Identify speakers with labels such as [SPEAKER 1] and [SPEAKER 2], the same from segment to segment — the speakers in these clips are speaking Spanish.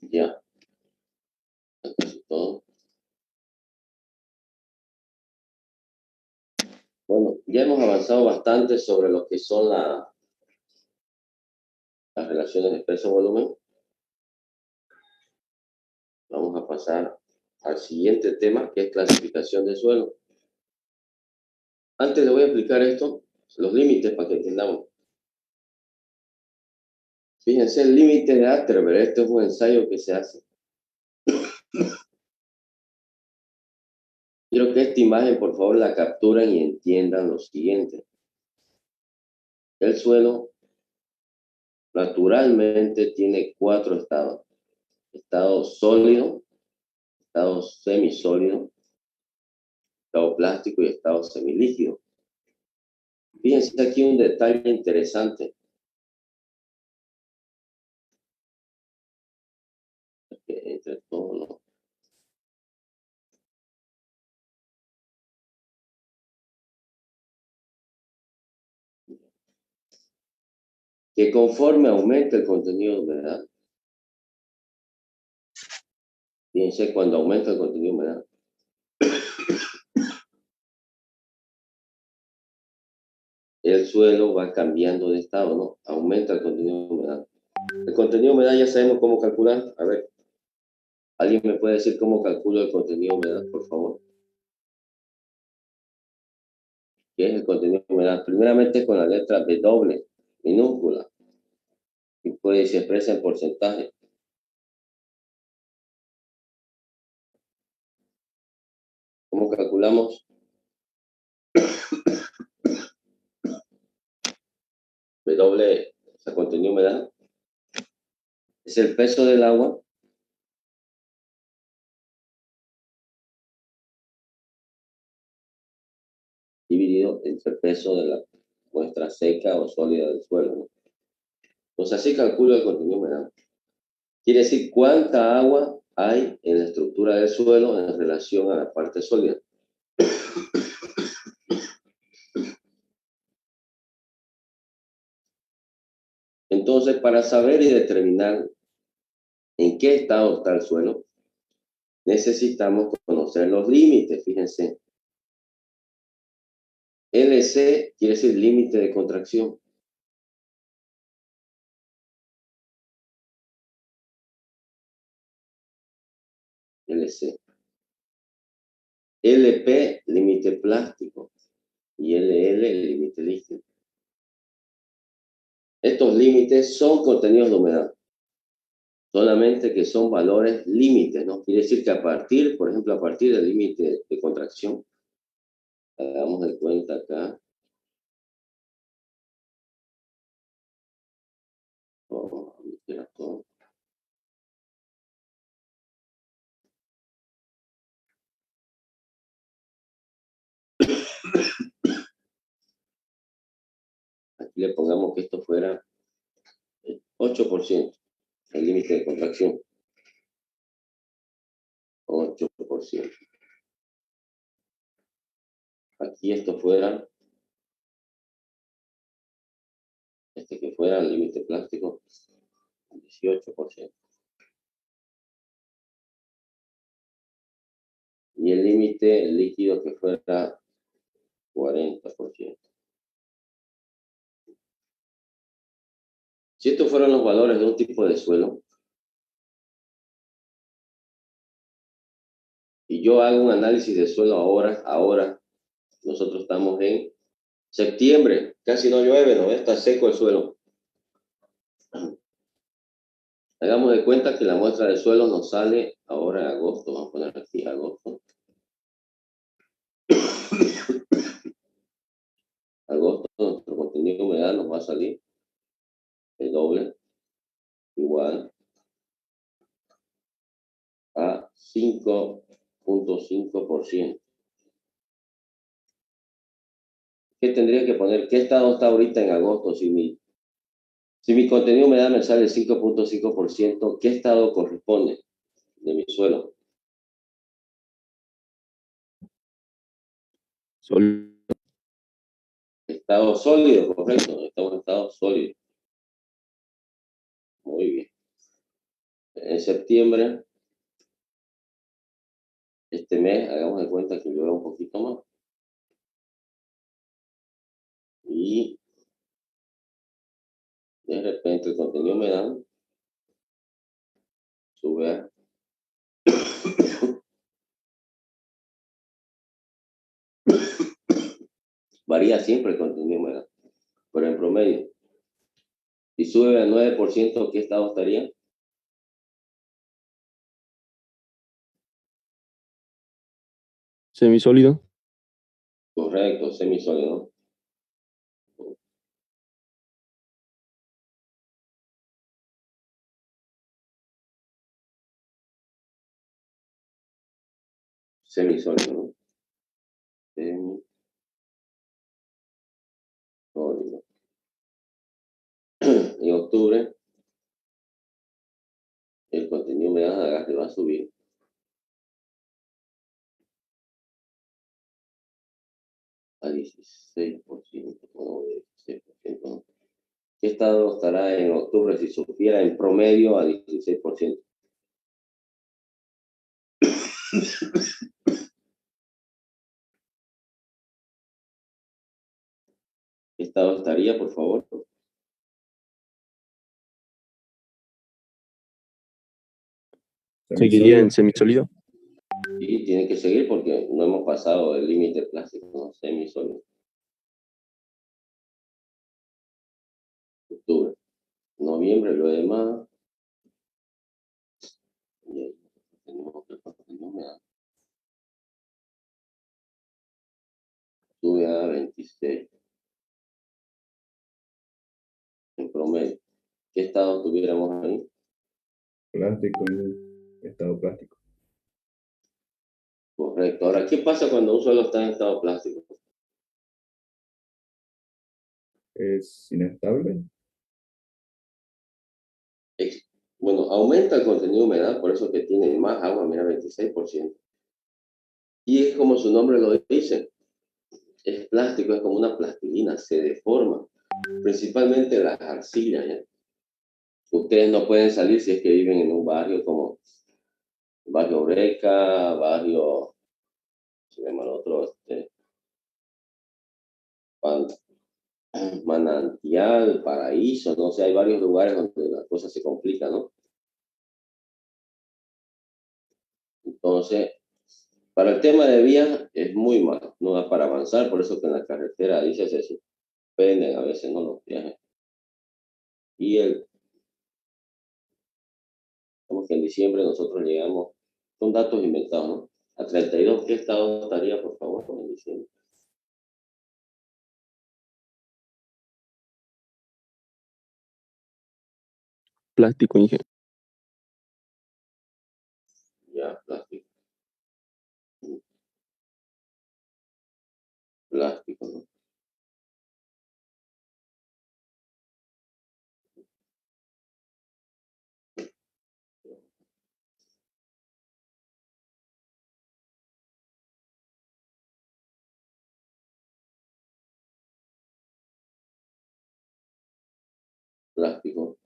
[SPEAKER 1] Ya, casi todo. Bueno, ya hemos avanzado bastante sobre lo que son las relaciones de peso-volumen. Vamos a pasar al siguiente tema, que es clasificación de suelo. Antes le voy a explicar esto, los límites, para que entendamos. Fíjense el límite de Atterberg. Este es un ensayo que se hace. Quiero que esta imagen, por favor, la capturen y entiendan lo siguiente. El suelo naturalmente tiene 4 estados. Estado sólido, estado semisólido, estado plástico y estado semilíquido. Fíjense aquí un detalle interesante. Entre todos, ¿no? Que conforme aumenta el contenido de humedad, fíjense cuando aumenta el contenido de humedad, el suelo va cambiando de estado, ¿no? Aumenta el contenido de humedad. El contenido de humedad ya sabemos cómo calcular. A ver, ¿alguien me puede decir cómo calculo el contenido de humedad, por favor? ¿Qué es el contenido de humedad? Primeramente con la letra W, minúscula, y pues se expresa en porcentaje. ¿Cómo calculamos? W, o sea, contenido de humedad, es el peso del agua dividido entre el peso de la muestra seca o sólida del suelo, ¿no? Entonces así calculo el contenido de humedad. Quiere decir cuánta agua hay en la estructura del suelo en relación a la parte sólida. Entonces, para saber y determinar en qué estado está el suelo, necesitamos conocer los límites. Fíjense, LC quiere decir límite de contracción. LC. LP, límite plástico. Y LL, límite líquido. Estos límites son contenidos de humedad. Solamente que son valores límites, ¿no? Quiere decir que a partir, por ejemplo, a partir del límite de contracción, hagamos de cuenta acá. Oh, todo. Aquí le pongamos que esto fuera el 8%, el límite de contracción. 8%. Aquí esto fuera, que fuera el límite plástico, 18%. Y el límite líquido que fuera 40%. Si estos fueron los valores de un tipo de suelo, y yo hago un análisis de suelo ahora nosotros estamos en septiembre, casi no llueve, ¿no? Está seco el suelo. Hagamos de cuenta que la muestra de suelo nos sale ahora en agosto, vamos a poner aquí agosto. Agosto, nuestro contenido de humedad nos va a salir el doble, igual a 5.5%. ¿Qué tendría que poner? ¿Qué estado está ahorita en agosto? Si mi contenido de humedad me sale 5.5%, ¿qué estado corresponde de mi suelo? Estado sólido, correcto. Estamos en estado sólido. Muy bien. En septiembre, este mes, hagamos de cuenta que llueve un poquito más. Y de repente el contenido de humedad sube a varía siempre el contenido de humedad, pero en promedio. Si sube al 9%, ¿qué estado estaría?
[SPEAKER 2] Semisólido.
[SPEAKER 1] Correcto, semisólido. Semisólido, ¿no? Semisólido. En octubre, el contenido de humedad de agarre va a subir. A 16%, bueno, 16%, ¿no? ¿Qué estado estará en octubre si subiera en promedio a 16%? ¿Qué estado estaría, por favor?
[SPEAKER 2] Seguiría en semisólido.
[SPEAKER 1] Y tiene que seguir porque no hemos pasado el límite plástico, ¿no? Semisólido. Octubre. Noviembre, lo demás. Y ahí tenemos que sube a 26 en promedio. ¿Qué estado tuviéramos ahí?
[SPEAKER 3] Plástico, estado plástico.
[SPEAKER 1] Correcto. Ahora, ¿qué pasa cuando un suelo está en estado plástico?
[SPEAKER 3] Es inestable.
[SPEAKER 1] Bueno, aumenta el contenido de humedad, por eso que tiene más agua, mira, 26%. Y es como su nombre lo dice, es plástico, es como una plastilina, se deforma, principalmente las arcillas, ¿ya? Ustedes no pueden salir si es que viven en un barrio como Barrio Breca, Barrio, se llama el otro, Manantial, Paraíso, no sé, hay varios lugares donde las cosas se complican, ¿no? Entonces, para el tema de vías es muy malo, no da para avanzar, por eso que en la carretera, dice, se suspenden a veces, ¿no? Los viajes. Y como que en diciembre nosotros llegamos, son datos inventados, ¿no? A 32, ¿qué estado estaría, por favor, en diciembre?
[SPEAKER 2] Plástico, Inge.
[SPEAKER 1] Ya, plástico. Plástico, ¿no? Plástico.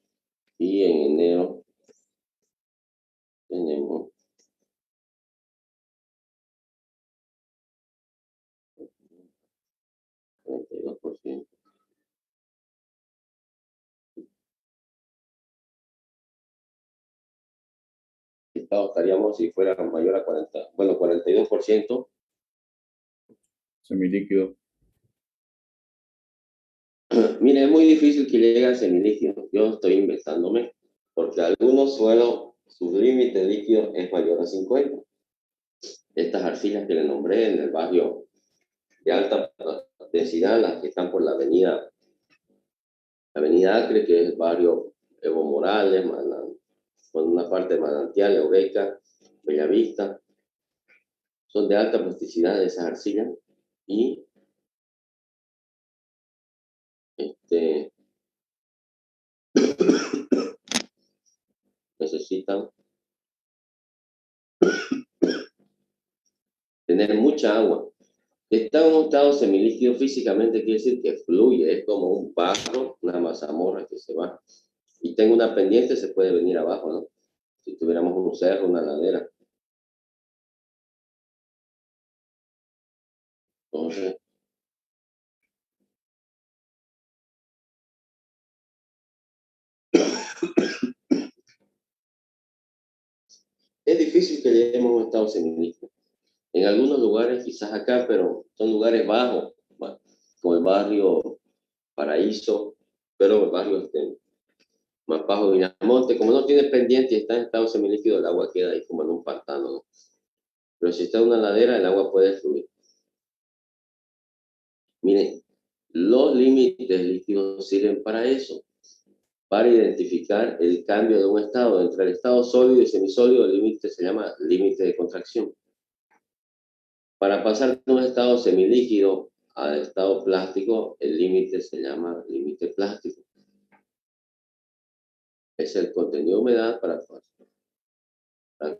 [SPEAKER 1] Y en enero tenemos 32%. ¿Qué estado estaríamos si fuera mayor a 40? Bueno, 42%.
[SPEAKER 3] Semilíquido.
[SPEAKER 1] Mire, es muy difícil que llegue a semilíquido. Yo estoy inventándome, porque algunos suelos, su límite líquido es mayor a 50. Estas arcillas que le nombré en el barrio de alta densidad, las que están por la avenida Acre, que es el barrio Evo Morales, con una parte de Manantial, Eureka, Bellavista, son de alta plasticidad de esas arcillas y necesitan tener mucha agua. Está en un estado semilíquido físicamente, quiere decir que fluye, es como un barro, una mazamorra que se va. Y tengo una pendiente, se puede venir abajo, ¿no? Si tuviéramos un cerro, una ladera. Entonces, es difícil que lleguemos a un estado semilíquido. En algunos lugares, quizás acá, pero son lugares bajos, como el barrio Paraíso, pero el barrio más bajo de Vinamonte, como no tiene pendiente y está en estado semilíquido, el agua queda ahí como en un pantano, ¿no? Pero si está en una ladera, el agua puede fluir. Miren, los límites líquidos sirven para eso, para identificar el cambio de un estado. Entre el estado sólido y semisólido, el límite se llama límite de contracción. Para pasar de un estado semilíquido al estado plástico, el límite se llama límite plástico. Es el contenido de humedad para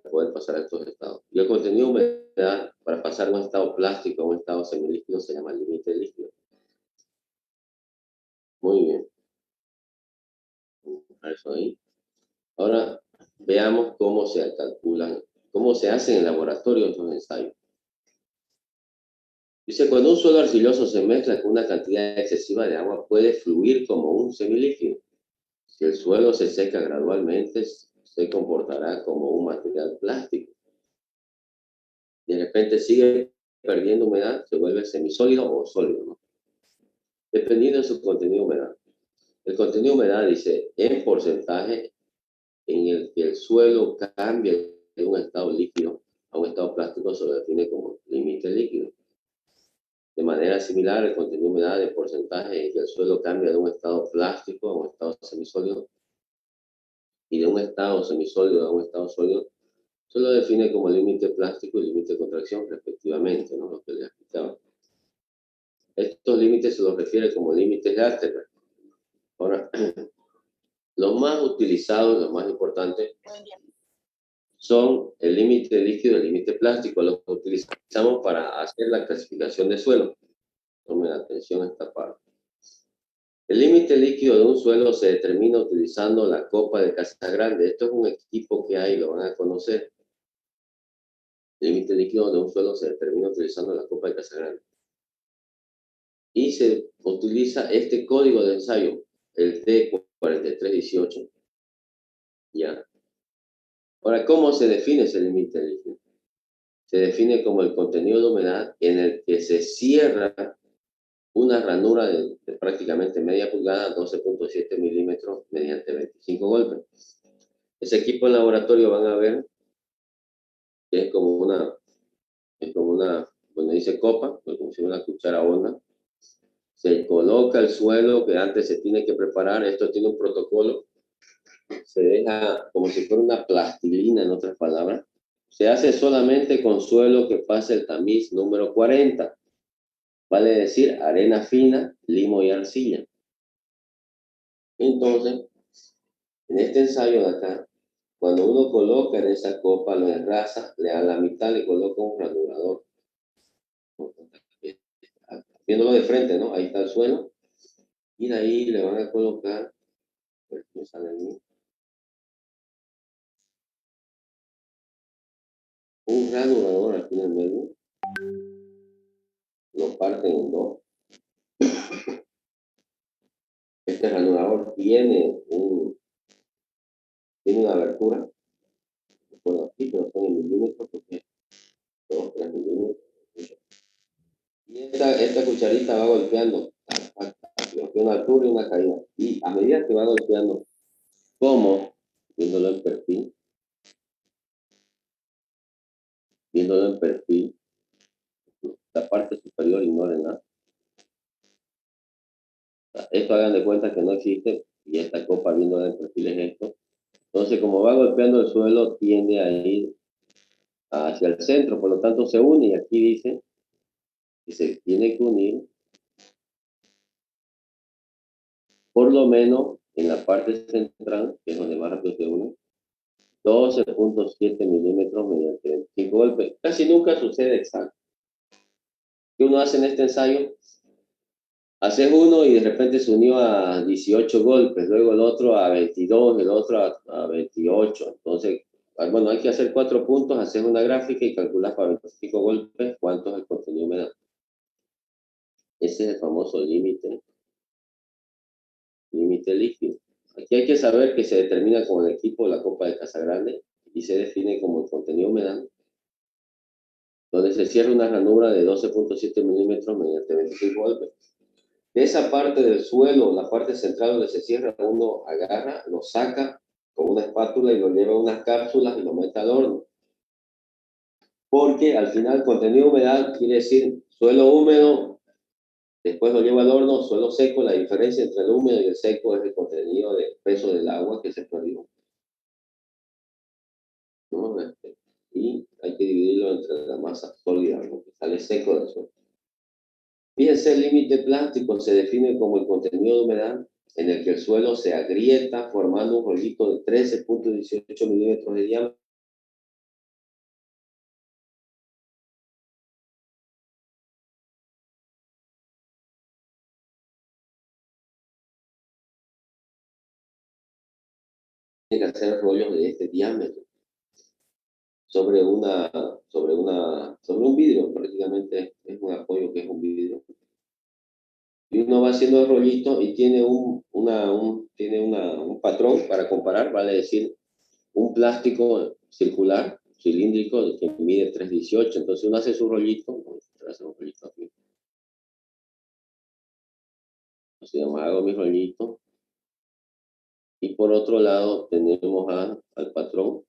[SPEAKER 1] poder pasar a estos estados. Y el contenido de humedad para pasar de un estado plástico a un estado semilíquido se llama límite líquido. Muy bien. Eso ahí. Ahora veamos cómo se calculan, cómo se hacen en laboratorio estos ensayos. Dice, cuando un suelo arcilloso se mezcla con una cantidad excesiva de agua, puede fluir como un semilíquido. Si el suelo se seca gradualmente, se comportará como un material plástico. De repente sigue perdiendo humedad, se vuelve semisólido o sólido, ¿no? Dependiendo de su contenido de humedad. El contenido de humedad dice, en porcentaje en el que el suelo cambia de un estado líquido a un estado plástico, se lo define como límite líquido. De manera similar, el contenido de humedad de porcentaje en que el suelo cambia de un estado plástico a un estado semisólido y de un estado semisólido a un estado sólido, se lo define como límite plástico y límite de contracción, respectivamente, ¿no? Lo que les explicaba. Estos límites se los refiere como límites de Altenberg. Ahora, los más utilizados, los más importantes, son el límite líquido y el límite plástico. Los que utilizamos para hacer la clasificación de suelo. Tomen atención a esta parte. El límite líquido de un suelo se determina utilizando la copa de Casagrande. Esto es un equipo que hay, lo van a conocer. El límite líquido de un suelo se determina utilizando la copa de Casagrande. Y se utiliza este código de ensayo, el T4318. ¿Ya? Ahora, ¿cómo se define ese límite líquido? Se define como el contenido de humedad en el que se cierra una ranura de prácticamente media pulgada, 12.7 milímetros, mediante 25 golpes. Ese equipo en laboratorio van a ver que es como una, bueno, dice copa, como si fuera una cuchara honda. Se coloca el suelo que antes se tiene que preparar. Esto tiene un protocolo. Se deja como si fuera una plastilina, en otras palabras. Se hace solamente con suelo que pase el tamiz número 40. Vale decir arena fina, limo y arcilla. Entonces, en este ensayo de acá, cuando uno coloca en esa copa, lo enrasa, le da la mitad, le coloca un ranurador. Viéndolo de frente, ¿no? Ahí está el suelo. Y de ahí le van a colocar, pues, me sale a mí, un ranurador aquí en el medio. Lo parten en dos. Este ranurador tiene una abertura. Bueno, aquí, pero son en milímetros, porque 2, 3 milímetros. Y esta cucharita va golpeando una altura y una caída. Y a medida que va golpeando, como viéndolo en perfil, la parte superior ignórenla. Esto hagan de cuenta que no existe, y esta copa viéndola en perfil es esto. Entonces, como va golpeando el suelo, tiende a ir hacia el centro, por lo tanto se une, y aquí dice que se tiene que unir por lo menos en la parte central, que es donde más rápido se une, 12.7 milímetros mediante 25 golpes. Casi nunca sucede exacto. ¿Qué uno hace en este ensayo? Haces uno y de repente se unió a 18 golpes, luego el otro a 22, el otro a 28. Entonces, Bueno, hay que hacer 4 puntos, hacer una gráfica y calcular para 25 golpes cuánto es el contenido de humedad. Ese es el famoso límite líquido. Aquí hay que saber que se determina con el equipo de la copa de Casagrande y se define como el contenido de humedad, donde se cierra una ranura de 12.7 milímetros mediante 25 golpes. De esa parte del suelo, la parte central donde se cierra, uno agarra, lo saca con una espátula y lo lleva a unas cápsulas y lo mete al horno. Porque al final contenido de humedad quiere decir suelo húmedo, después lo lleva al horno, suelo seco. La diferencia entre el húmedo y el seco es el contenido de peso del agua que se perdió. ¿No? Y hay que dividirlo entre la masa sólida, lo que sale seco del suelo. Fíjense, el límite plástico se define como el contenido de humedad en el que el suelo se agrieta formando un rollito de 13.18 milímetros de diámetro. Tiene que hacer rollos de este diámetro sobre un vidrio, prácticamente es un apoyo que es un vidrio. Y uno va haciendo el rollito y tiene un patrón para comparar, vale decir, un plástico circular, cilíndrico, que mide 3.18. Entonces uno hace su rollito, aquí. Así hago mi rollito. Y por otro lado tenemos al patrón.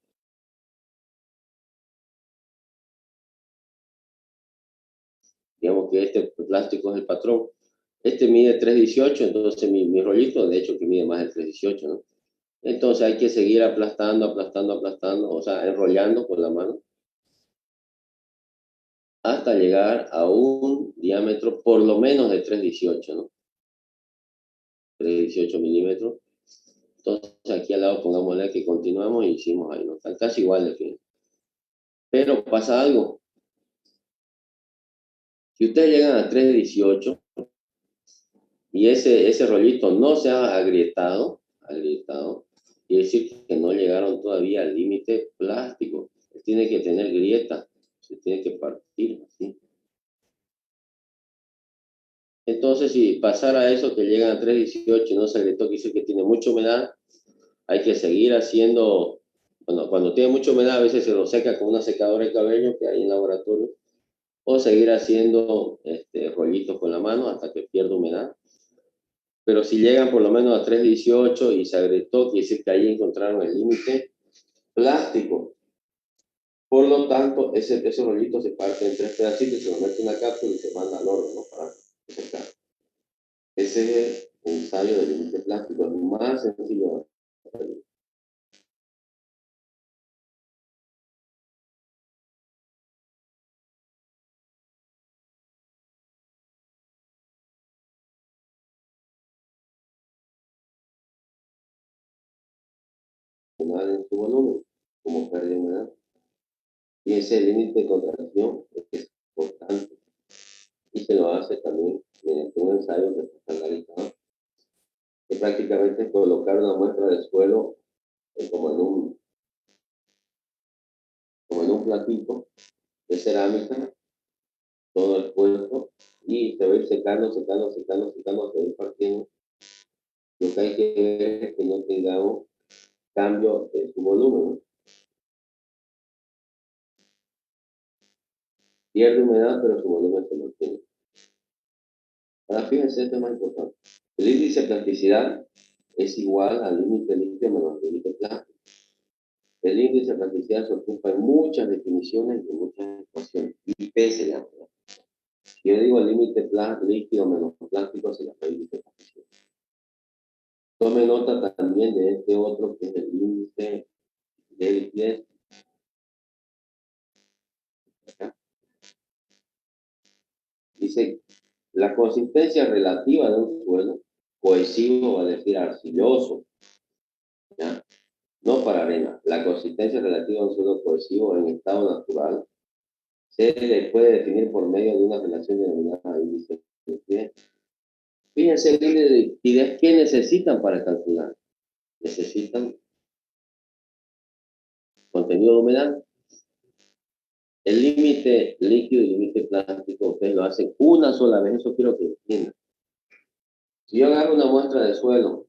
[SPEAKER 1] Digamos que este plástico es el patrón. Este mide 3.18, entonces mi rollito, de hecho, que mide más de 3.18, ¿no? Entonces hay que seguir aplastando, o sea, enrollando con la mano, hasta llegar a un diámetro por lo menos de 3.18, ¿no? 3.18 milímetros. Entonces aquí al lado pongámosle que continuamos y hicimos ahí, ¿no? Están casi iguales, fíjense. Pero pasa algo. Si ustedes llegan a 3.18 y ese rollito no se ha agrietado, quiere decir que no llegaron todavía al límite plástico. Tiene que tener grieta, se tiene que partir, ¿sí? Entonces, si pasara eso, que llegan a 3.18 y no se agrietó, quiere decir que tiene mucha humedad. Hay que seguir haciendo, bueno, cuando tiene mucha humedad, a veces se lo seca con una secadora de cabello que hay en el laboratorio, o seguir haciendo rollitos con la mano hasta que pierda humedad. Pero si llegan por lo menos a 3.18 y se agrietó, quiere decir que ahí encontraron el límite plástico. Por lo tanto, ese rollito se parte en 3 pedacitos, se lo mete en una cápsula y se manda al horno, ¿no? Para secar. Ese es el ensayo del límite plástico, el más sencillo. En su volumen, como pérdida de humedad. Y ese límite de contracción es importante. Y se lo hace también mediante un ensayo que está estandarizado, que prácticamente es colocar una muestra de suelo como en un platito de cerámica, todo el cuerpo, y se va a ir secando, hasta ir partiendo. Lo que hay que ver es que no tengamos cambio en su volumen. Pierde humedad, pero su volumen se mantiene. Ahora fíjense, esto es más importante. El índice de plasticidad es igual al límite líquido menos el límite plástico. El índice de plasticidad se ocupa en muchas definiciones y en muchas ecuaciones. IP se llama. Si yo digo el límite líquido menos plástico, se llama índice de plasticidad. Tome nota también de este otro que es el índice de liquidez. Acá. Dice, la consistencia relativa de un suelo cohesivo, va a decir arcilloso, ¿ya? No para arena. La consistencia relativa de un suelo cohesivo en estado natural se le puede definir por medio de una relación denominada índice de liquidez. Fíjense el índice de liquidez que necesitan para calcular. Necesitan contenido de humedad. El límite líquido y límite plástico, ustedes lo hacen una sola vez, eso quiero que entiendan. Si yo agarro una muestra de suelo,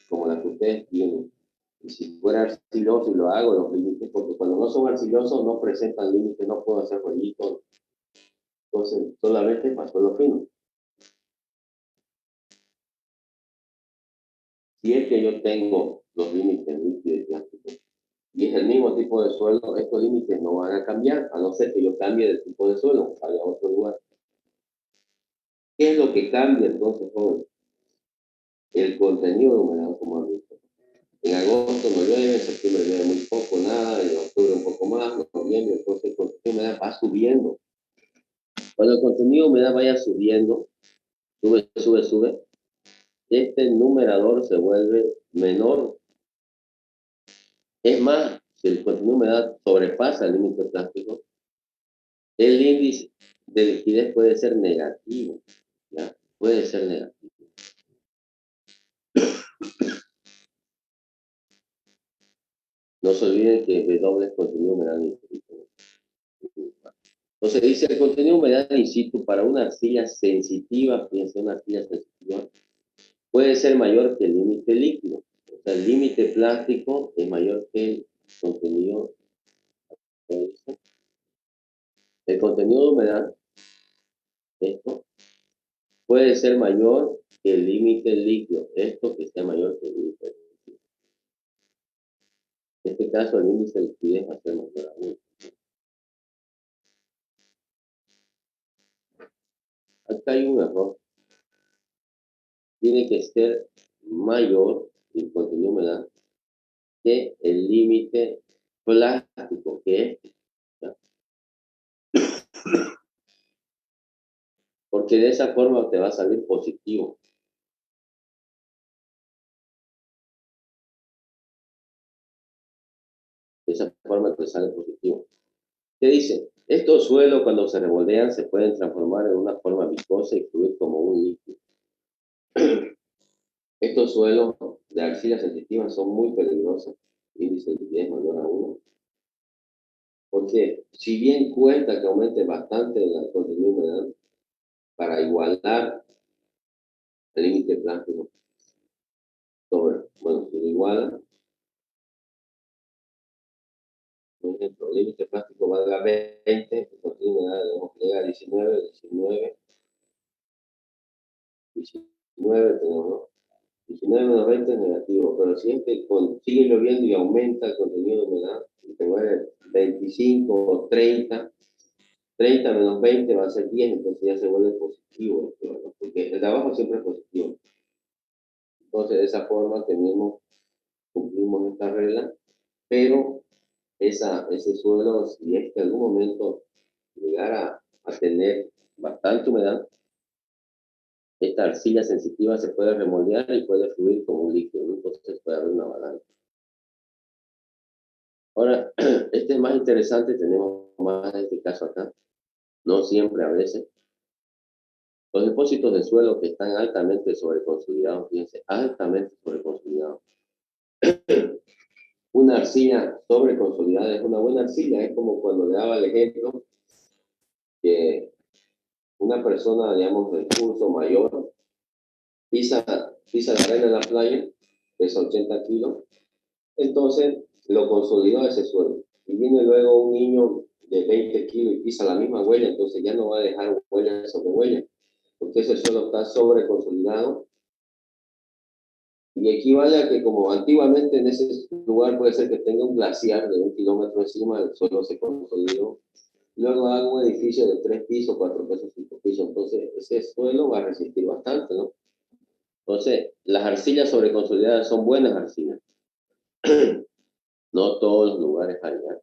[SPEAKER 1] como la que ustedes tienen, y si fuera arcilloso y lo hago, los límites, porque cuando no son arcillosos no presentan límites, no puedo hacer rollitos, entonces solamente para suelo fino. Si es que yo tengo los límites líquidos y plásticos, y es el mismo tipo de suelo, estos límites no van a cambiar, a no ser que yo cambie de tipo de suelo, vaya a otro lugar. ¿Qué es lo que cambia entonces, joven? El contenido de humedad, como han visto. En agosto no llueve, en septiembre llueve muy poco, nada, en octubre un poco más, en noviembre, entonces el contenido de humedad va subiendo. Cuando el contenido de humedad vaya subiendo, sube, este numerador se vuelve menor. Es más, si el contenido de humedad sobrepasa el límite plástico, el índice de liquidez puede ser negativo, ¿ya? Puede ser negativo. No se olviden que W es contenido de humedad in situ. Entonces dice el contenido de humedad in situ para una arcilla sensitiva, fíjense, una arcilla sensitiva, puede ser mayor que el límite líquido. O sea, el límite plástico es mayor que el contenido. El contenido de humedad, esto, puede ser mayor que el límite líquido. Esto que sea mayor que el límite líquido. En este caso, el índice de liquidez va a ser mayor a 1. Acá hay un error. Tiene que ser mayor el contenido de humedad que el límite plástico, que es este, ¿ya? Porque de esa forma te va a salir positivo. De esa forma te sale positivo. ¿Qué dice? Estos suelos cuando se revoldean se pueden transformar en una forma viscosa y fluir como un líquido. Estos suelos de arcilla sensitiva son muy peligrosos. Índice de liquidez mayor a 1. Porque si bien cuesta que aumente bastante el contenido de humedad para igualar el límite plástico sobre, bueno, si lo iguala, por ejemplo, el límite plástico valga 20, el contenido de humedad debemos que llega a 19, 19 tenemos, ¿no? 19 menos 20 es negativo, pero si es que sigue lloviendo y aumenta el contenido de humedad, y te mueve 25 o 30 menos 20 va a ser 10, entonces ya se vuelve positivo, ¿no? Porque el de abajo siempre es positivo. Entonces, de esa forma cumplimos esta regla, pero ese suelo, si es que en algún momento llegara a tener bastante humedad, esta arcilla sensitiva se puede remoldear y puede fluir como un líquido, ¿no? Entonces puede haber una avalancha. Ahora, este es más interesante, tenemos más de este caso acá, no siempre, a veces. Los depósitos de suelo que están altamente sobreconsolidados, fíjense, altamente sobreconsolidados. Una arcilla sobreconsolidada es una buena arcilla, es como cuando le daba el ejemplo que una persona, digamos, del curso mayor, pisa la arena en la playa, pesa 80 kilos, entonces lo consolidó ese suelo. Y viene luego un niño de 20 kilos y pisa la misma huella, entonces ya no va a dejar huella sobre huella, porque ese suelo está sobreconsolidado. Y equivale a que como antiguamente en ese lugar puede ser que tenga un glaciar de 1 kilómetro encima, el suelo se consolidó. Luego hago un edificio de 3 pisos, 4 pisos, 5 pisos, entonces ese suelo va a resistir bastante, ¿no? Entonces, las arcillas sobreconsolidadas son buenas arcillas. No todos los lugares hay, ¿ya?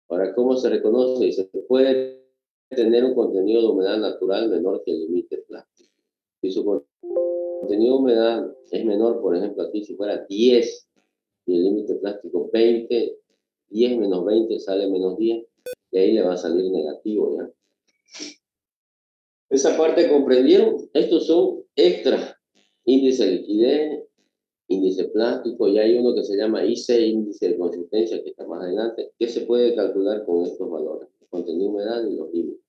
[SPEAKER 1] Ahora, ¿cómo se reconoce? Se puede tener un contenido de humedad natural menor que el límite plástico. Si su contenido de humedad es menor, por ejemplo, aquí si fuera 10 y el límite plástico 20, 10 menos 20 sale menos 10, y ahí le va a salir negativo, ¿ya? Esa parte comprendieron. Estos son extras. Índice de liquidez, índice plástico, y hay uno que se llama IC, índice de consistencia, que está más adelante, que se puede calcular con estos valores, contenido de humedad y los límites.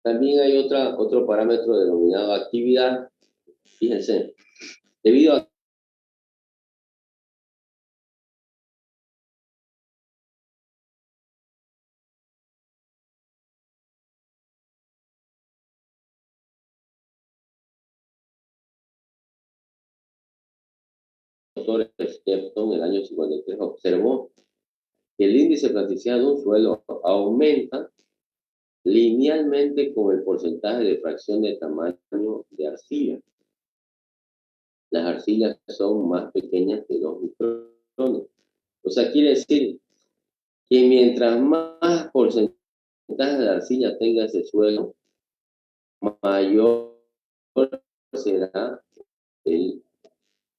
[SPEAKER 1] También hay otro parámetro denominado actividad. Fíjense, debido a doctor Skepton en el año 53 observó que el índice de plasticidad de un suelo aumenta linealmente con el porcentaje de fracción de tamaño de arcilla. Las arcillas son más pequeñas que 2 micrones. O sea, quiere decir que mientras más porcentaje de arcilla tenga ese suelo, mayor será el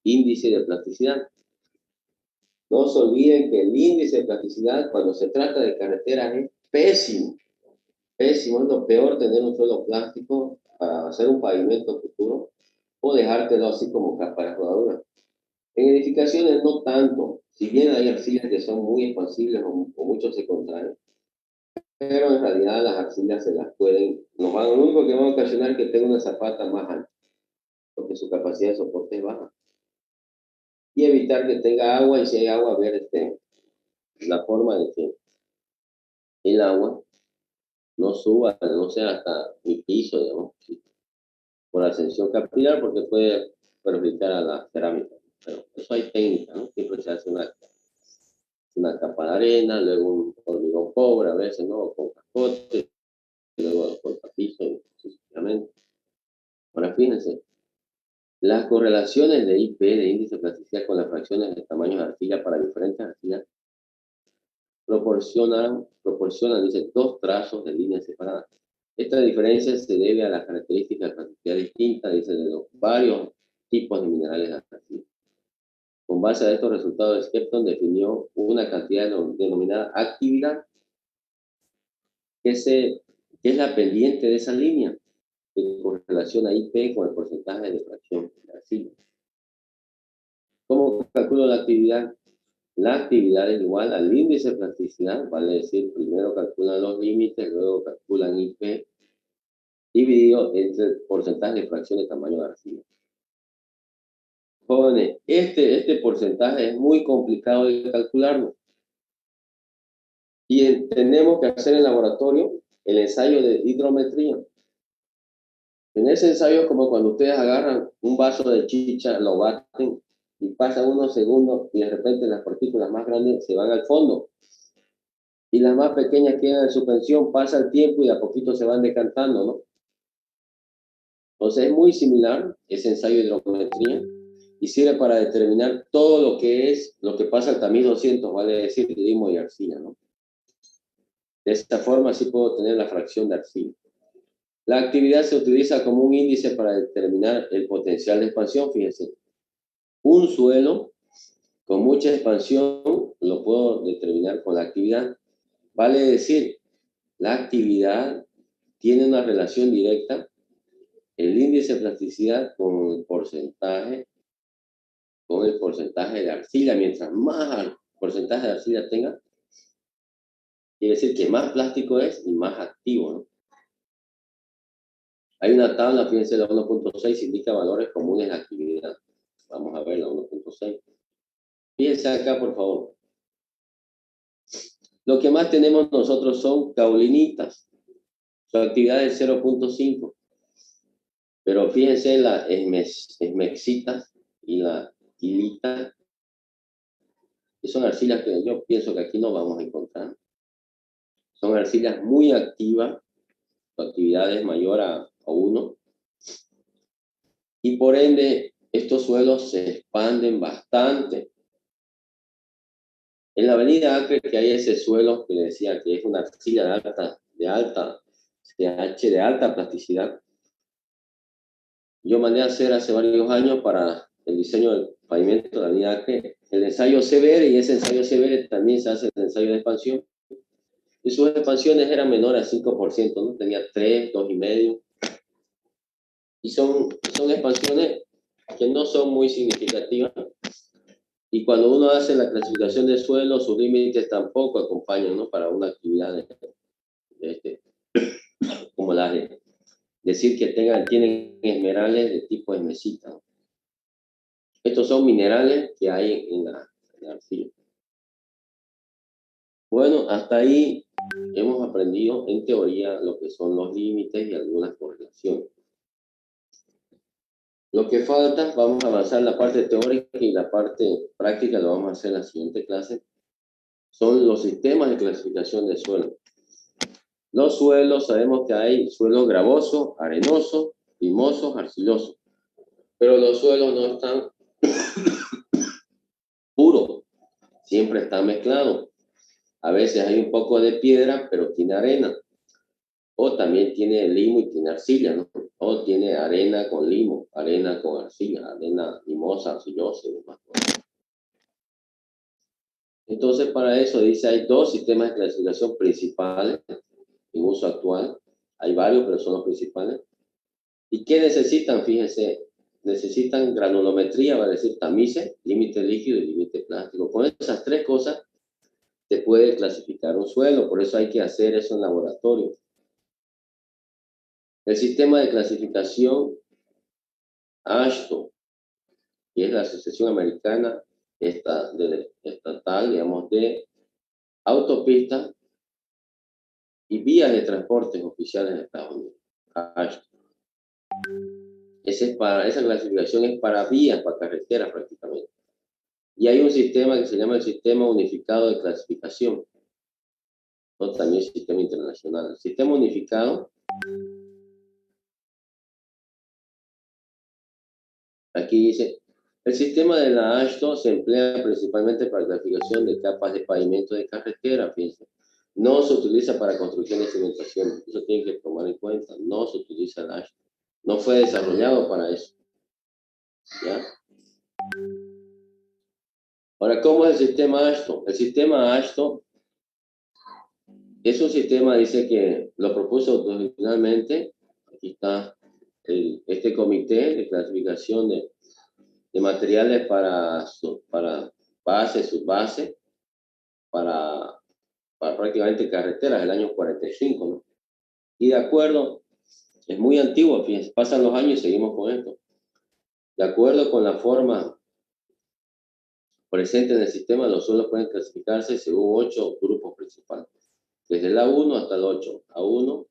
[SPEAKER 1] índice de plasticidad. No se olviden que el índice de plasticidad cuando se trata de carreteras es pésimo. Pésimo, es lo peor tener un suelo plástico para hacer un pavimento futuro o dejártelo así como capa de rodadura. En edificaciones no tanto, si bien hay arcillas que son muy expansibles o muchos se contraen, pero en realidad las arcillas se las pueden, lo único que va a ocasionar es que tenga una zapata más alta, porque su capacidad de soporte es baja. Y evitar que tenga agua, y si hay agua, ver la forma de que el agua no suba, no sea hasta mi piso, digamos, por ascensión capilar, porque puede perjudicar a la cerámica. Pero eso hay técnica, ¿no? Siempre se hace una capa de arena, luego un hormigón pobre, a veces, ¿no? Con cascote, luego con tapizo, sucesivamente. Ahora, fíjense, las correlaciones de IP, de índice de plasticidad, con las fracciones de tamaños de arcilla para diferentes arcillas, proporcionan, dice, 2 trazos de líneas separadas. Esta diferencia se debe a las características de plasticidad distintas, dice, de los varios tipos de minerales de arcilla. Con base a estos resultados, Skepton definió una cantidad denominada actividad, que es la pendiente de esa línea, que correlaciona IP con el porcentaje de fracción de arcilla. ¿Cómo calculo la actividad? La actividad es igual al índice de plasticidad, vale decir, primero calculan los límites, luego calculan IP, dividido entre el porcentaje de fracción de tamaño de arcilla. Jóvenes, este porcentaje es muy complicado de calcularlo. Y tenemos que hacer en laboratorio el ensayo de hidrometría. En ese ensayo es como cuando ustedes agarran un vaso de chicha, lo baten y pasan unos segundos y de repente las partículas más grandes se van al fondo y las más pequeñas quedan en suspensión, pasa el tiempo y a poquito se van decantando, ¿no? Entonces es muy similar ese ensayo de hidrometría y sirve para determinar todo lo que pasa al tamiz 200, vale decir, limo y arcilla, ¿no? De esta forma así puedo tener la fracción de arcilla. La actividad se utiliza como un índice para determinar el potencial de expansión, fíjense. Un suelo con mucha expansión lo puedo determinar con la actividad. Vale decir, la actividad tiene una relación directa, el índice de plasticidad con el porcentaje de arcilla. Mientras más porcentaje de arcilla tenga, quiere decir que más plástico es y más activo, ¿no? Hay una tabla, fíjense, la 1.6 indica valores comunes de actividad. Vamos a ver la 1.6. Fíjense acá, por favor. Lo que más tenemos nosotros son caulinitas. Su actividad es 0.5. Pero fíjense la esmexitas y la hilita, que son arcillas que yo pienso que aquí no vamos a encontrar. Son arcillas muy activas, su actividad es mayor a 1. Y por ende, estos suelos se expanden bastante. En la avenida Acre, que hay ese suelo que le decía que es una arcilla de alta pH, de alta plasticidad, yo mandé a hacer hace varios años para el diseño del pavimento de la avenida Acre el ensayo severe, y ese ensayo severe también se hace el ensayo de expansión. Y sus expansiones eran menores a 5%, ¿no? Tenía 3, 2,5. Y son expansiones que no son muy significativas. Y cuando uno hace la clasificación de suelo, sus límites tampoco acompañan, ¿no? Para una actividad como la de decir que tienen esmerales de tipo esmesita, ¿no? Estos son minerales que hay en la arcilla. Bueno, hasta ahí hemos aprendido en teoría lo que son los límites y algunas correlaciones. Lo que falta, vamos a avanzar en la parte teórica y la parte práctica lo vamos a hacer en la siguiente clase, son los sistemas de clasificación de suelo. Los suelos, sabemos que hay suelos gravosos, arenosos, limosos, arcillosos, pero los suelos no están puros, siempre están mezclados. A veces hay un poco de piedra, pero tiene arena. O también tiene limo y tiene arcilla, ¿no? O tiene arena con limo, arena con arcilla, arena limosa, arcillosa y demás cosas. Entonces, para eso dice, hay dos sistemas de clasificación principales en uso actual. Hay varios, pero son los principales. ¿Y qué necesitan? Fíjense, necesitan granulometría, va a decir tamices, límite líquido y límite plástico. Con esas tres cosas se puede clasificar un suelo, por eso hay que hacer eso en laboratorio. El sistema de clasificación AASHTO, que es la Asociación Americana Estatal, digamos, de autopistas y vías de transportes oficiales de Estados Unidos. AASHTO. Esa clasificación es para vías, para carreteras prácticamente. Y hay un sistema que se llama el Sistema Unificado de Clasificación, o también Sistema Internacional. El Sistema Unificado, aquí dice, el sistema de la AASHTO se emplea principalmente para la clasificación de capas de pavimento de carretera, fíjense. No se utiliza para construcción de cimentación, eso tienen que tomar en cuenta, no se utiliza el AASHTO. No fue desarrollado para eso, ¿ya? Ahora, ¿cómo es el sistema AASHTO? El sistema AASHTO es un sistema, dice que lo propuso originalmente, aquí está este comité de clasificación de materiales para base, subbase, para prácticamente carreteras del año 45, ¿no? Y de acuerdo, es muy antiguo, fíjense, pasan los años y seguimos con esto. De acuerdo con la forma presente en el sistema, los suelos pueden clasificarse según 8 grupos principales. Desde la 1 hasta el 8. A1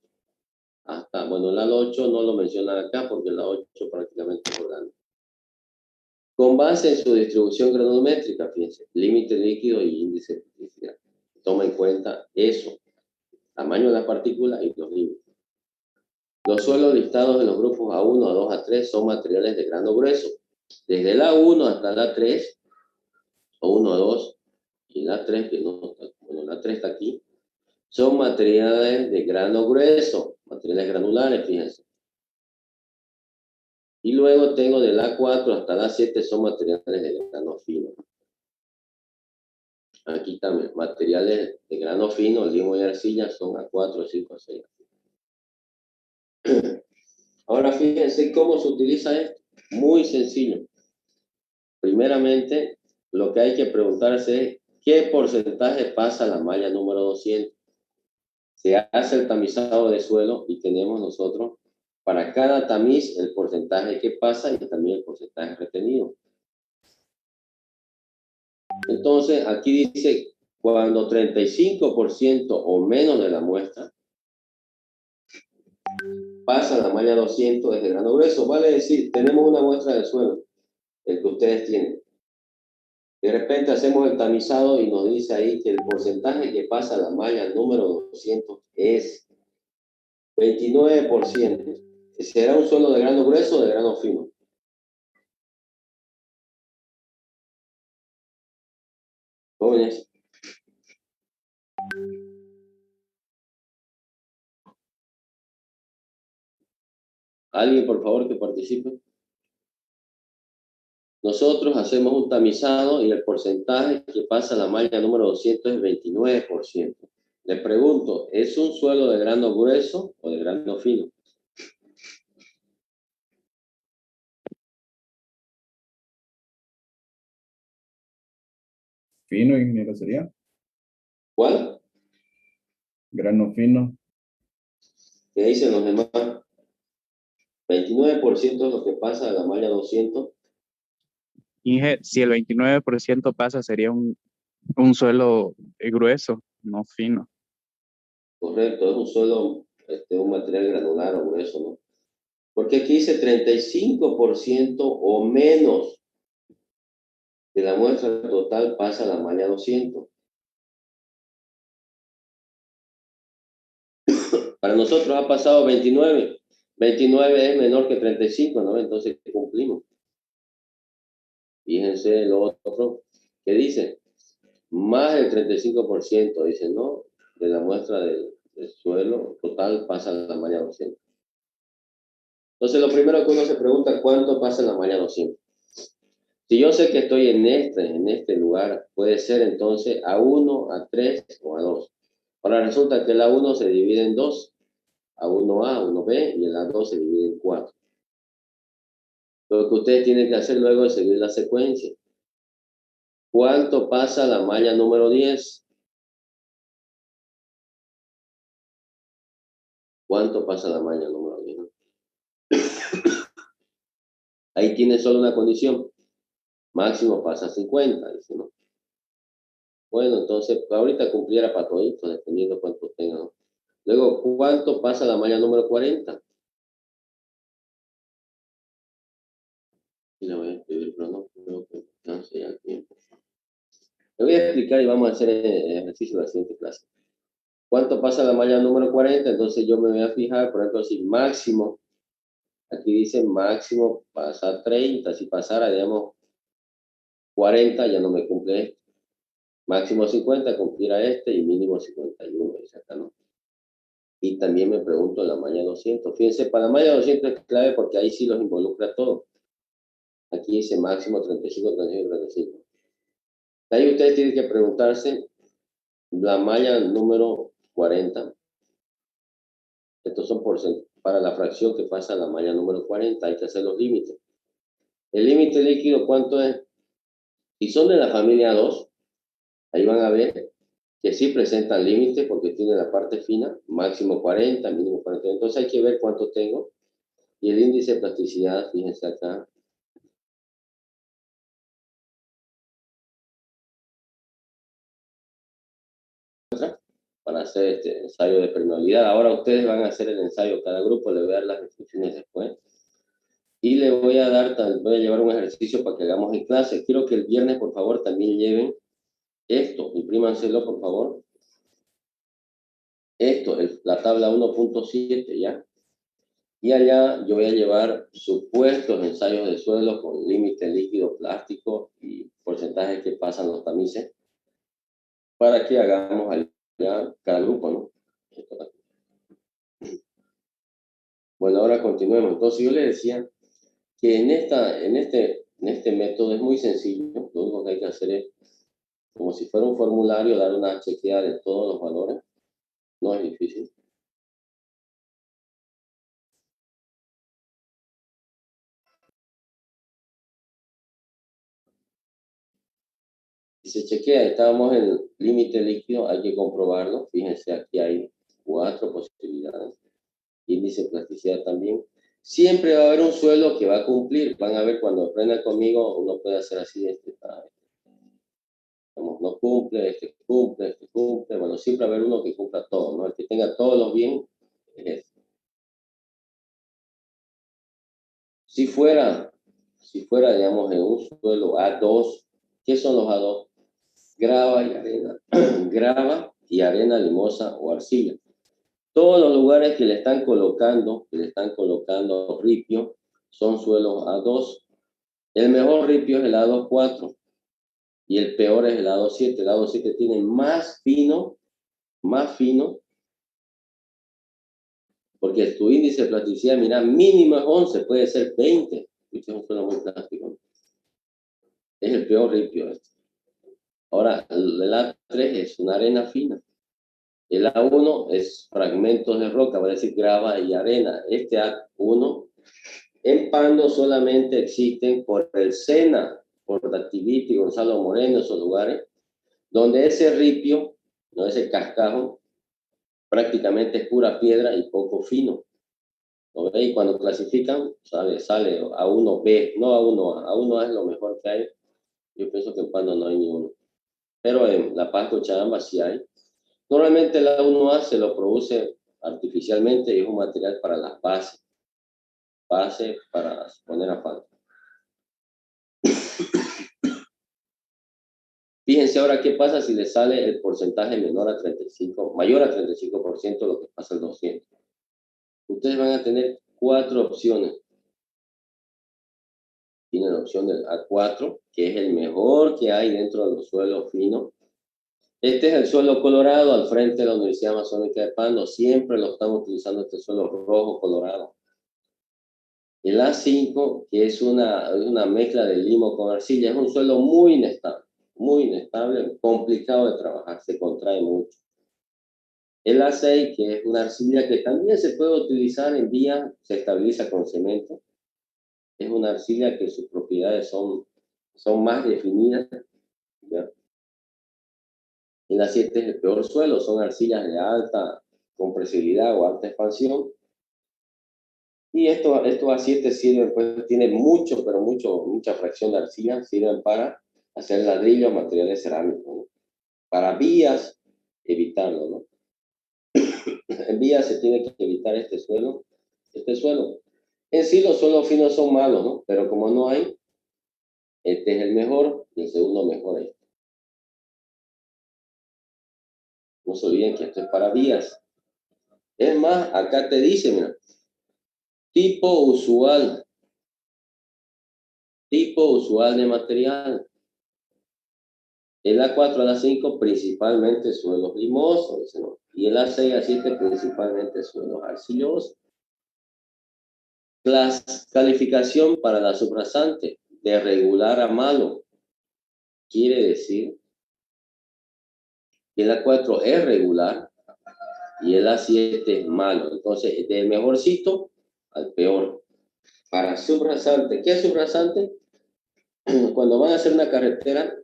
[SPEAKER 1] hasta, bueno, la 8 no lo mencionan acá porque la 8 prácticamente es orgánica. Con base en su distribución granulométrica, fíjense, límite líquido y índice de criticidad. Toma en cuenta eso, tamaño de la partícula y los límites. Los suelos listados en los grupos A1, A2, A3 son materiales de grano grueso. Desde la 1 hasta la 3, A1, A2 y la 3, que no, bueno, la 3 está aquí, son materiales de grano grueso, materiales granulares, fíjense. Y luego tengo de la 4 hasta la 7 son materiales de grano fino. Aquí también, materiales de grano fino, limo y arcilla son A4, 5, 6. Ahora fíjense cómo se utiliza esto. Muy sencillo. Primeramente, lo que hay que preguntarse es ¿qué porcentaje pasa a la malla número 200? Se hace el tamizado de suelo y tenemos nosotros para cada tamiz el porcentaje que pasa y también el porcentaje retenido. Entonces, aquí dice, cuando 35% o menos de la muestra pasa a la malla 200 desde grano grueso, vale decir, tenemos una muestra de suelo, el que ustedes tienen. De repente hacemos el tamizado y nos dice ahí que el porcentaje que pasa a la malla número 200 es 29%. ¿Será un suelo de grano grueso o de grano fino? Jóvenes. ¿Alguien, por favor, que participe? Nosotros hacemos un tamizado y el porcentaje que pasa a la malla número 200 es 29%. Le pregunto, ¿es un suelo de grano grueso o de grano fino?
[SPEAKER 3] fino, ingeniero, sería.
[SPEAKER 1] ¿Cuál?
[SPEAKER 3] Grano fino.
[SPEAKER 1] ¿Qué dicen los demás? 29% es lo que pasa de la malla 200.
[SPEAKER 4] Inge, si el 29% pasa, sería un suelo grueso, no fino.
[SPEAKER 1] Correcto, es un suelo, un material granular o grueso, ¿no? Porque aquí dice 35% o menos de la muestra total pasa a la malla 200. Para nosotros ha pasado 29. 29 es menor que 35, ¿no? Entonces cumplimos. Fíjense lo otro que dice. Más del 35%, dice, ¿no? De la muestra del suelo total pasa a la malla 200. Entonces, lo primero que uno se pregunta, ¿cuánto pasa en la malla 200? Si yo sé que estoy en este lugar, puede ser entonces A1, A3 o A2. Ahora resulta que el A1 se divide en 2, A1A, A1B, y el A2 se divide en 4. Lo que ustedes tienen que hacer luego es seguir la secuencia. ¿Cuánto pasa la malla número 10? ¿Cuánto pasa la malla número 10? Ahí tiene solo una condición. Máximo pasa 50, dice, ¿no? Bueno, entonces, ahorita cumpliera para toditos, dependiendo cuánto tenga, ¿no? Luego, ¿cuánto pasa la malla número 40? Y le voy a escribir, pero no creo que alcance ya el tiempo. Le voy a explicar y vamos a hacer el ejercicio de la siguiente clase. ¿Cuánto pasa la malla número 40? Entonces yo me voy a fijar, por ejemplo, si máximo, aquí dice máximo pasa 30, si pasara, digamos, 40, ya no me cumple esto. Máximo 50 cumplirá este y mínimo 51, dice acá, ¿no? Y también me pregunto en la malla 200. Fíjense, para la malla 200 es clave porque ahí sí los involucra todo. Aquí dice máximo 35, 35, 35. De ahí ustedes tienen que preguntarse la malla número 40. Estos son para la fracción que pasa a la malla número 40. Hay que hacer los límites. El límite líquido, ¿cuánto es? Si son de la familia 2, ahí van a ver que sí presentan límites porque tiene la parte fina, máximo 40, mínimo 40. Entonces hay que ver cuánto tengo. Y el índice de plasticidad, fíjense acá, para hacer este ensayo de permeabilidad. Ahora ustedes van a hacer el ensayo, cada grupo le voy a dar las instrucciones después. Y le voy a llevar un ejercicio para que hagamos en clase. Quiero que el viernes, por favor, también lleven esto, imprímanselo, por favor. Esto, la tabla 1.7, ¿ya? Y allá yo voy a llevar supuestos ensayos de suelo con límite líquido plástico y porcentajes que pasan los tamices para que hagamos allá cada grupo, ¿no? Bueno, ahora continuemos. Entonces yo les decía que en este método es muy sencillo. Lo único que hay que hacer es, como si fuera un formulario, dar una chequeada de todos los valores. No es difícil. Si se chequea, estábamos en el límite líquido, hay que comprobarlo. Fíjense, aquí hay 4 posibilidades. Índice de plasticidad también. Siempre va a haber un suelo que va a cumplir. Van a ver cuando aprendan conmigo, uno puede hacer así, no cumple, este cumple. Bueno, siempre va a haber uno que cumpla todo, ¿no? El que tenga todos los bien es este. Si fuera, digamos, en un suelo A2, ¿qué son los A2? Grava y arena. Grava y arena limosa o arcilla. Todos los lugares que le están colocando ripio, son suelos A2. El mejor ripio es el A2-4 y el peor es el A2-7. El A2-7 tiene más fino, porque tu índice de plasticidad, mira, mínimo es 11, puede ser 20. Este es un suelo muy plástico. Es el peor ripio este. Ahora, el A3 es una arena fina. El A1 es fragmentos de roca, va a decir grava y arena. Este A1 en Pando solamente existen por el Sena, por Activity, Gonzalo Moreno, esos lugares. donde ese ripio, no ese cascajo, prácticamente es pura piedra y poco fino. ¿No ve? Y cuando clasifican, sale a 1B, no a 1A. A 1A es lo mejor que hay. Yo pienso que en Pando no hay ni uno. Pero en La Paz, Cochabamba sí hay. Normalmente la 1A se lo produce artificialmente y es un material para las bases. Base para poner asfalto. Fíjense ahora qué pasa si le sale el porcentaje mayor a 35%, lo que pasa el 200. Ustedes van a tener 4 opciones. Tienen la opción del A4, que es el mejor que hay dentro de los suelos finos. Este es el suelo colorado al frente de la Universidad Amazónica de Pando. Siempre lo estamos utilizando, este suelo rojo colorado. El A5, que es una mezcla de limo con arcilla, es un suelo muy inestable, complicado de trabajar, se contrae mucho. El A6, que es una arcilla que también se puede utilizar en vía, se estabiliza con cemento. Es una arcilla que sus propiedades son más definidas. ¿Ya? El A7 es el peor suelo, son arcillas de alta compresibilidad o alta expansión. Y estos A7 sirven, pues tiene mucha fracción de arcilla, sirven para hacer ladrillos, materiales cerámicos, ¿no? Para vías, evitarlo, ¿no? En vías se tiene que evitar este suelo. En sí los suelos finos son malos, ¿no? Pero como no hay, este es el mejor y el segundo mejor es. No se olviden que esto es para vías. Es más, acá te dice, mira, tipo usual de material. El A4 al A5 principalmente suelos limosos, ¿no? Y el A6 A7 principalmente suelos arcillosos. Calificación para la subrasante de regular a malo quiere decir que el A4 es regular y el A7 es malo. Entonces, del mejorcito al peor. Para subrasante, ¿qué es subrasante? Cuando van a hacer una carretera,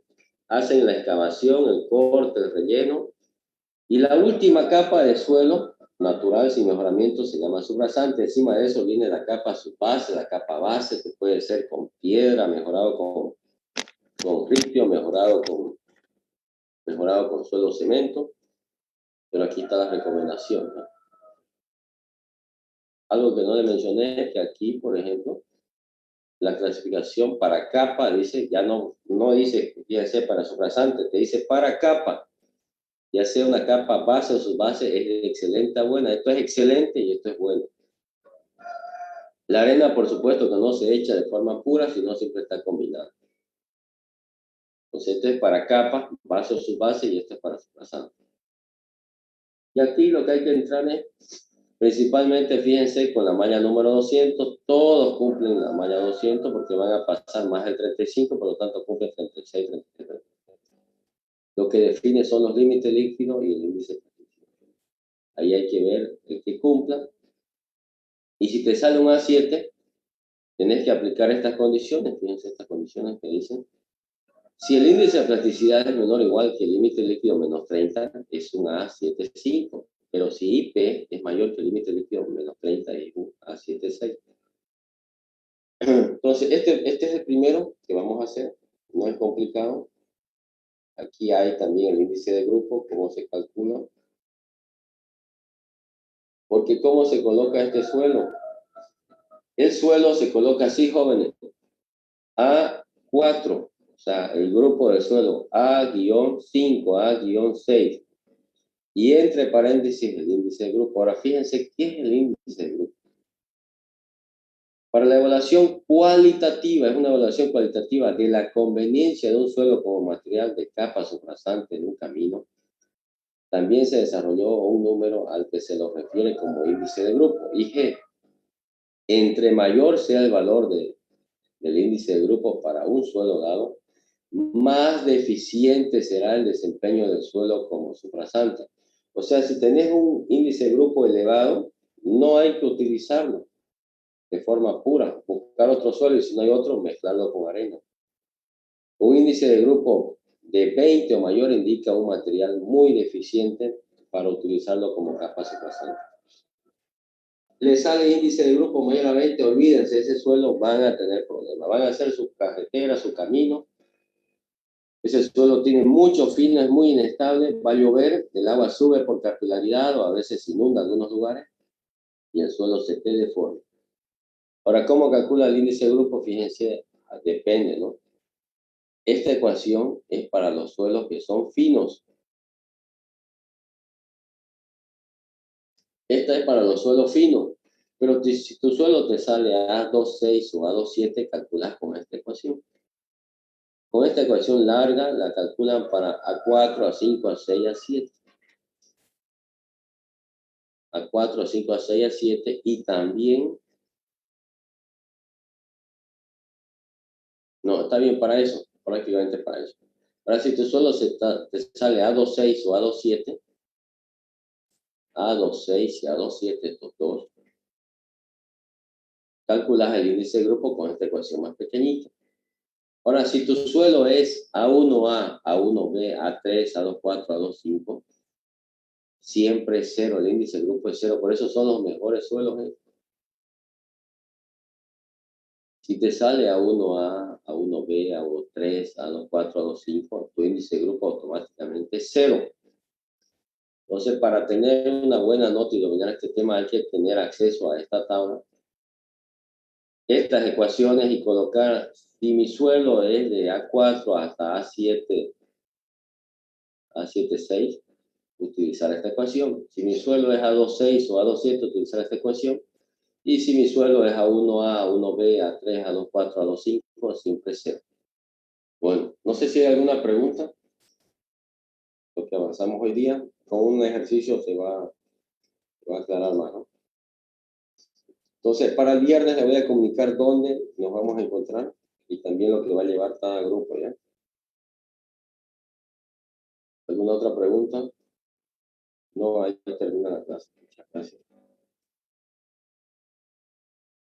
[SPEAKER 1] hacen la excavación, el corte, el relleno, y la última capa de suelo natural sin mejoramiento se llama subrasante. Encima de eso viene la capa subbase, la capa base, que puede ser con piedra, mejorado con ripio, mejorado con suelo cemento. Pero aquí está la recomendación, ¿no? Algo que no le mencioné es que aquí, por ejemplo, la clasificación para capa dice, ya no dice, fíjense, para subrasante, te dice para capa. Ya sea una capa base o subbase, es de excelente a buena. Esto es excelente y esto es bueno. La arena, por supuesto, que no se echa de forma pura, sino siempre está combinada. Entonces, esto es para capa, base o subbase, y esto es para subrasante. Y aquí lo que hay que entrar es, principalmente, fíjense, con la malla número 200, todos cumplen la malla 200 porque van a pasar más del 35, por lo tanto cumplen 36, 33. Lo que define son los límites líquidos y el índice de partición. Ahí hay que ver el que cumpla. Y si te sale un A7, tenés que aplicar estas condiciones. Fíjense estas condiciones que dicen. Si el índice de plasticidad es menor o igual que el límite líquido menos 30, es un A7,5. Pero si IP es mayor que el límite líquido menos 30, es un A7,6. Entonces, este es el primero que vamos a hacer. No es complicado. Aquí hay también el índice de grupo, cómo se calcula. Porque ¿cómo se coloca este suelo? El suelo se coloca así, jóvenes. A4, o sea, el grupo del suelo A-5, A-6. Y entre paréntesis el índice de grupo. Ahora fíjense, ¿qué es el índice de grupo? Para la evaluación cualitativa, es una evaluación cualitativa de la conveniencia de un suelo como material de capa subrasante en un camino. También se desarrolló un número al que se lo refiere como índice de grupo, IG. Entre mayor sea el valor del índice de grupo para un suelo dado, más deficiente será el desempeño del suelo como subrasante. O sea, si tenés un índice de grupo elevado, no hay que utilizarlo de forma pura, buscar otro suelo y si no hay otro, mezclarlo con arena. Un índice de grupo de 20 o mayor indica un material muy deficiente para utilizarlo como capa suprasante. Le sale índice de grupo mayor a 20, olvídense, ese suelo van a tener problemas. Van a hacer su carretera, su camino. Ese suelo tiene mucho fino, es muy inestable, va a llover, el agua sube por capilaridad o a veces inunda en algunos lugares y el suelo se te deforma. Ahora, ¿cómo calcula el índice de grupo? Fíjense, depende, ¿no? Esta ecuación es para los suelos que son finos. Esta es para los suelos finos. Pero si tu suelo te sale a A2,6 o A2,7, calculas con esta ecuación. Con esta ecuación larga la calculan para A4, A5, A6, A7. A4, A5, A6, A7 y también... No, está bien para eso, prácticamente para eso. Ahora, si tu suelo te sale A2,6 o A2,7, A2,6 y A2,7, estos dos, calculas el índice de grupo con esta ecuación más pequeñita. Ahora, si tu suelo es A1A, A1B, A3, A2,4, A2,5, siempre es cero, el índice de grupo es cero, por eso son los mejores suelos. Si te sale A1A, A1B, A1,3, A2,4, A2,5, tu índice de grupo automáticamente es cero. Entonces, para tener una buena nota y dominar este tema, hay que tener acceso a esta tabla, estas ecuaciones y colocar, si mi suelo es de A4 hasta A7, A7,6, utilizar esta ecuación. Si mi suelo es A2,6 o A2,7, utilizar esta ecuación. Y si mi suelo es A1A, A1B, A3, A2,4, A2,5, siempre cero. Bueno, no sé si hay alguna pregunta, porque avanzamos hoy día. Con un ejercicio se va a aclarar más, ¿no? Entonces, para el viernes le voy a comunicar dónde nos vamos a encontrar y también lo que va a llevar cada grupo, ¿ya? ¿Alguna otra pregunta? No, ahí termina la clase. Muchas gracias.